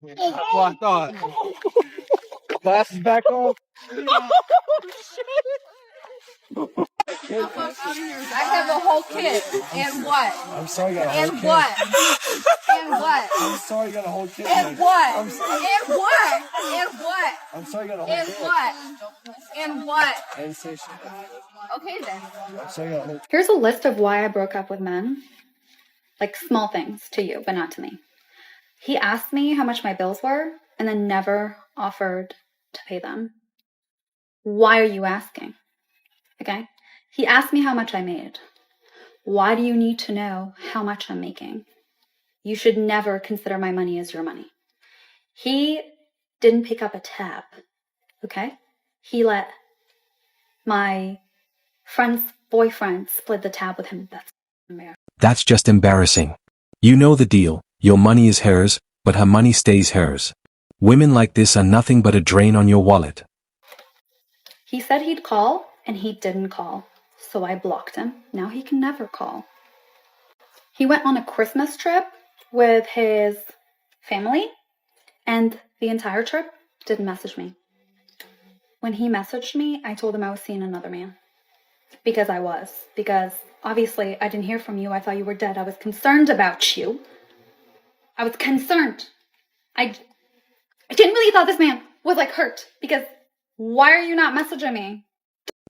I thought. Glasses back on. I have a whole kid. And what? I'm sorry, you got a whole And kid. what? And what? I'm sorry, you got a whole kid. And what? And what? And what? I'm sorry, you got a whole And kid. what? And what? And say shit. Okay then. I'm sorry, you got a whole. Here's a list of why I broke up with men. Like small things to you, but not to me. He asked me how much my bills were and then never offered to pay them. Why are you asking? Okay? He asked me how much I made. Why do you need to know how much I'm making? You should never consider my money as your money. He didn't pick up a tab, okay? He let my friend's boyfriend split the tab with him. That's embarrassing. That's just embarrassing. You know the deal. Your money is hers, but her money stays hers. Women like this are nothing but a drain on your wallet. He said he'd call, and he didn't call. So I blocked him. Now he can never call. He went on a Christmas trip with his family, and the entire trip didn't message me. When he messaged me, I told him I was seeing another man. Because I was. Because obviously I didn't hear from you. I thought you were dead. I was concerned about you. I was concerned. I genuinely thought this man was like hurt. Because why are you not messaging me?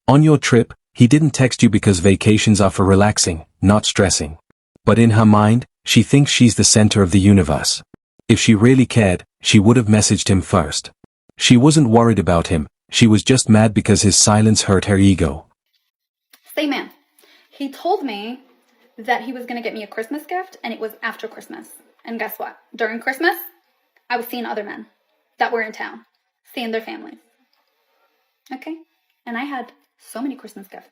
On your trip, he didn't text you because vacations are for relaxing, not stressing. But in her mind, she thinks she's the center of the universe. If she really cared, she would have messaged him first. She wasn't worried about him. She was just mad because his silence hurt her ego. Same man. He told me that he was going to get me a Christmas gift, and it was after Christmas. And guess what? During Christmas, I was seeing other men that were in town, seeing their families. Okay? And I had so many Christmas gifts.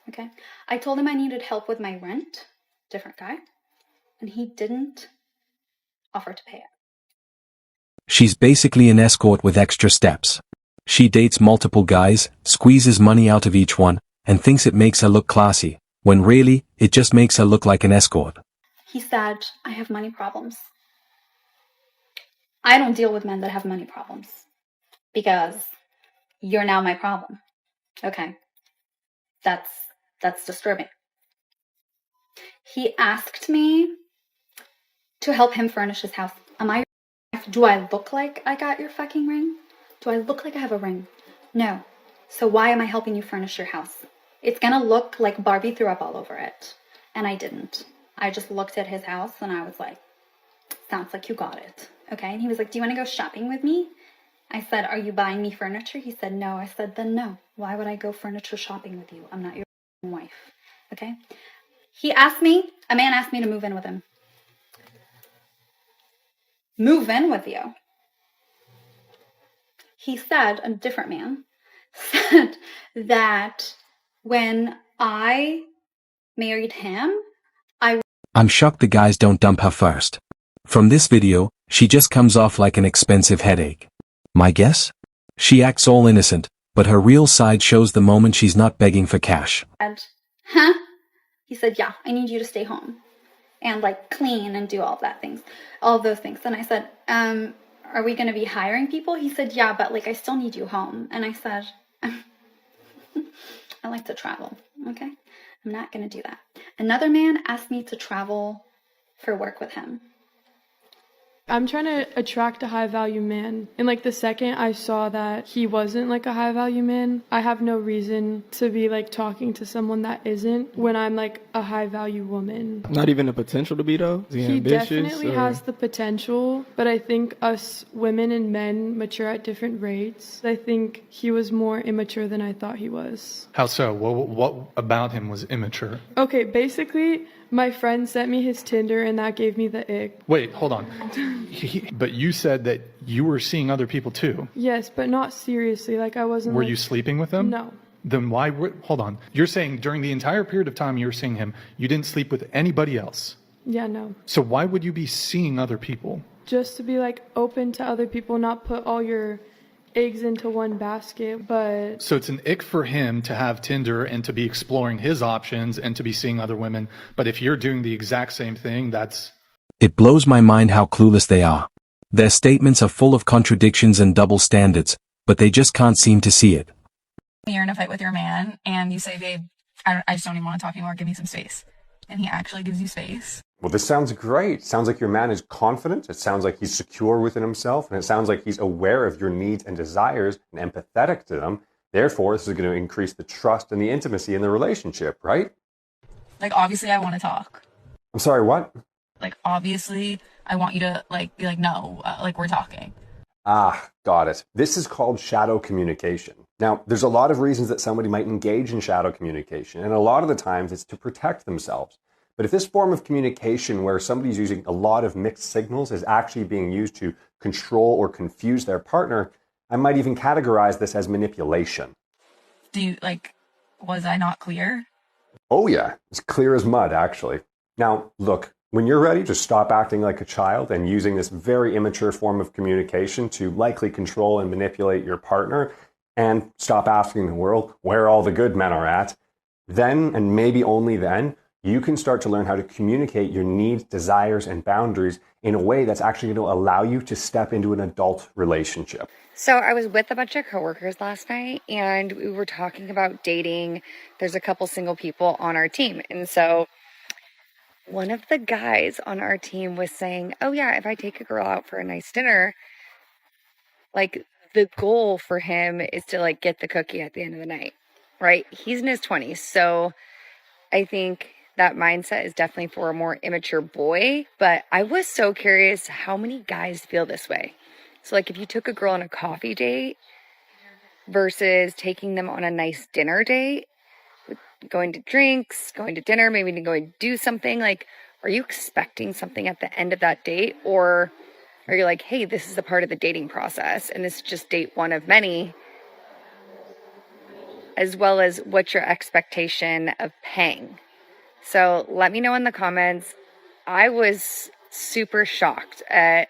Okay? I told him I needed help with my rent. Different guy. And he didn't offer to pay it. She's basically an escort with extra steps. She dates multiple guys, squeezes money out of each one, and thinks it makes her look classy, when really, it just makes her look like an escort. He said, I have money problems. I don't deal with men that have money problems. Because you're now my problem. Okay. That's disturbing. He asked me to help him furnish his house. Do I look like I got your fucking ring? Do I look like I have a ring? No. So why am I helping you furnish your house? It's gonna look like Barbie threw up all over it. And I didn't. I just looked at his house and I was like, sounds like you got it. Okay? And he was like, do you want to go shopping with me? I said, are you buying me furniture? He said, no. I said, then no. Why would I go furniture shopping with you? I'm not your wife. Okay? A man asked me to move in with him. Move in with you? He said, a different man, said that when I married him, I'm shocked the guys don't dump her first. From this video, she just comes off like an expensive headache. My guess? She acts all innocent, but her real side shows the moment she's not begging for cash. Huh? He said, yeah, I need you to stay home and like clean and do all of those things. And I said, are we going to be hiring people? He said, yeah, but like I still need you home. And I said, I like to travel. Okay. I'm not going to do that. Another man asked me to travel for work with him. I'm trying to attract a high value man. And like the second I saw that he wasn't like a high value man, I have no reason to be like talking to someone that isn't when I'm like a high value woman. Not even the potential to be though? Is he ambitious, definitely has the potential, but I think us women and men mature at different rates. I think he was more immature than I thought he was. How so? What about him was immature? Okay, basically, my friend sent me his Tinder and that gave me the ick. Wait, hold on. But you said that you were seeing other people too. Yes, but not seriously. Like I wasn't. Were you sleeping with them? No. Then why? Hold on. You're saying during the entire period of time you were seeing him, you didn't sleep with anybody else. Yeah, no. So why would you be seeing other people? Just to be like open to other people, not put all your eggs into one basket. But so it's an ick for him to have Tinder and to be exploring his options and to be seeing other women. But if you're doing the exact same thing, that's... It blows my mind how clueless they are. Their statements are full of contradictions and double standards, but they just can't seem to see it. You're in a fight with your man and you say, babe, I just don't even want to talk anymore, give me some space. And he actually gives you space. Well, this sounds great. Sounds like your man is confident. It sounds like he's secure within himself. And it sounds like he's aware of your needs and desires and empathetic to them. Therefore, this is going to increase the trust and the intimacy in the relationship, right? Like, obviously, I want to talk. I'm sorry, what? Like, obviously, I want you to, like, be like, no, like, we're talking. Ah, got it. This is called shadow communication. Now, there's a lot of reasons that somebody might engage in shadow communication, and a lot of the times it's to protect themselves. But if this form of communication where somebody's using a lot of mixed signals is actually being used to control or confuse their partner, I might even categorize this as manipulation. Was I not clear? Oh yeah, it's clear as mud, actually. Now, look, when you're ready to stop acting like a child and using this very immature form of communication to likely control and manipulate your partner and stop asking the world where all the good men are at, then, and maybe only then, you can start to learn how to communicate your needs, desires, and boundaries in a way that's actually going to allow you to step into an adult relationship. So I was with a bunch of coworkers last night and we were talking about dating. There's a couple single people on our team. And so one of the guys on our team was saying, oh yeah, if I take a girl out for a nice dinner, like the goal for him is to like get the cookie at the end of the night, right? He's in his 20s. So I think that mindset is definitely for a more immature boy. But I was so curious how many guys feel this way. So like if you took a girl on a coffee date versus taking them on a nice dinner date, going to drinks, going to dinner, maybe going to do something, like, are you expecting something at the end of that date? Or are you like, hey, this is a part of the dating process and this is just date one of many, as well as what's your expectation of paying? So let me know in the comments. I was super shocked at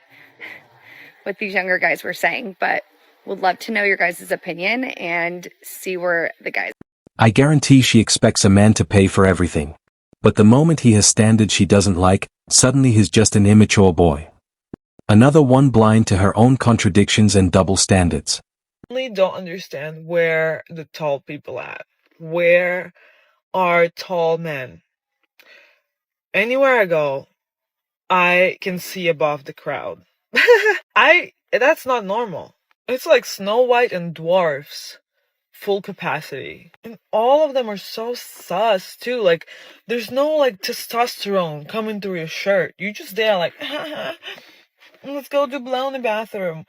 what these younger guys were saying, but would love to know your guys' opinion and see where the guys. I guarantee she expects a man to pay for everything. But the moment he has standards she doesn't like, suddenly he's just an immature boy. Another one blind to her own contradictions and double standards. I really don't understand where the tall people at. Where are tall men? Anywhere I go, I can see above the crowd. That's not normal. It's like Snow White and dwarfs, full capacity. And all of them are so sus too. Like, there's no like testosterone coming through your shirt. You just there like, let's go do blow in the bathroom.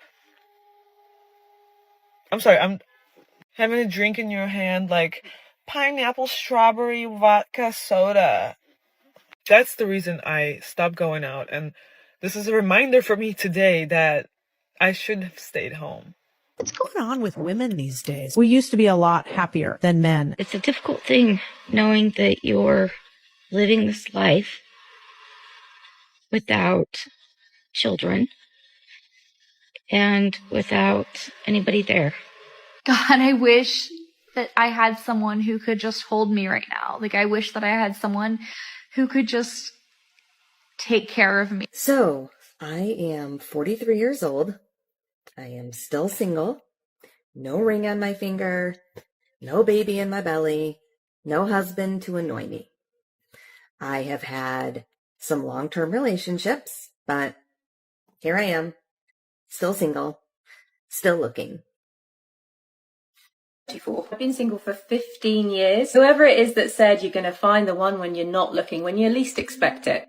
I'm sorry, I'm having a drink in your hand like pineapple, strawberry, vodka, soda. That's the reason I stopped going out, and this is a reminder for me today that I should have stayed home. What's going on with women these days? We used to be a lot happier than men. It's a difficult thing knowing that you're living this life without children and without anybody there. God, I wish that I had someone who could just hold me right now. Like, I wish that I had someone who could just take care of me. So, I am 43 years old. I am still single. No ring on my finger. No baby in my belly. No husband to annoy me. I have had some long-term relationships, but here I am. Still single. Still looking. I've been single for 15 years. Whoever it is that said you're going to find the one when you're not looking, when you least expect it,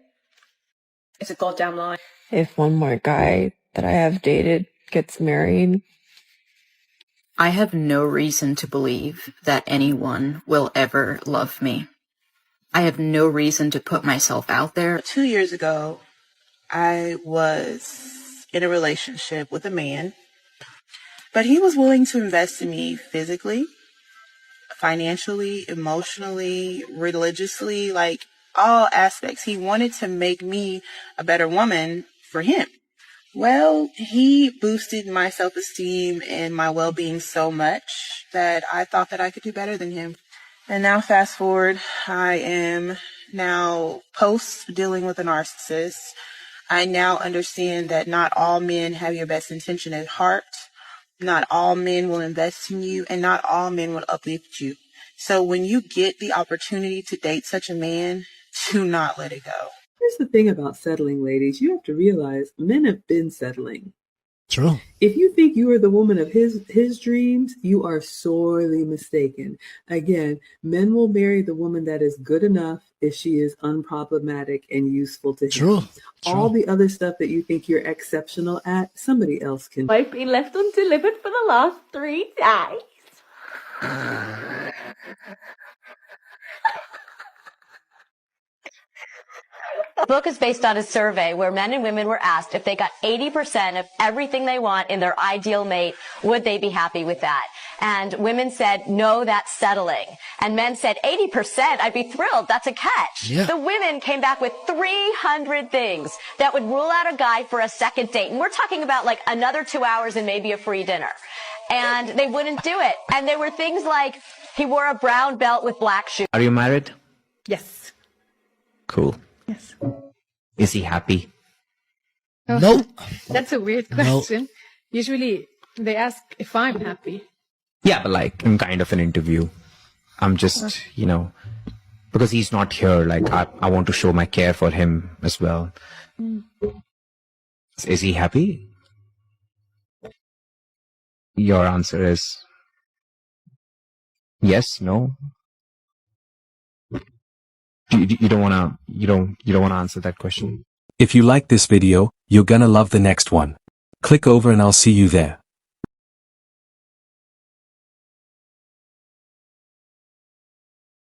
it's a goddamn lie. If one more guy that I have dated gets married, I have no reason to believe that anyone will ever love me. I have no reason to put myself out there. 2 years ago, I was in a relationship with a man, but he was willing to invest in me physically, financially, emotionally, religiously, like all aspects. He wanted to make me a better woman for him. Well, he boosted my self-esteem and my well-being so much that I thought that I could do better than him. And now fast forward, I am now post dealing with a narcissist. I now understand that not all men have your best intention at heart. Not all men will invest in you, and not all men will uplift you. So when you get the opportunity to date such a man, do not let it go. Here's the thing about settling, ladies. You have to realize men have been settling. True. If you think you are the woman of his dreams, you are sorely mistaken. Again, men will marry the woman that is good enough if she is unproblematic and useful to him. True. All the other stuff that you think you're exceptional at, somebody else can. I've been left undelivered for the last 3 days. The book is based on a survey where men and women were asked if they got 80% of everything they want in their ideal mate, would they be happy with that? And women said, no, that's settling. And men said, 80%, I'd be thrilled, that's a catch. Yeah. The women came back with 300 things that would rule out a guy for a second date. And we're talking about like another 2 hours and maybe a free dinner. And they wouldn't do it. And there were things like, he wore a brown belt with black shoes. Are you married? Yes. Cool. Yes. Is he happy? Oh, Nope. That's a weird question. Usually they ask if I'm happy. Yeah, but like in kind of an interview. I'm just, because he's not here, like I want to show my care for him as well. Mm. Is he happy? Your answer is yes, no. You don't wanna answer that question. If you like this video, you're gonna love the next one. Click over and I'll see you there.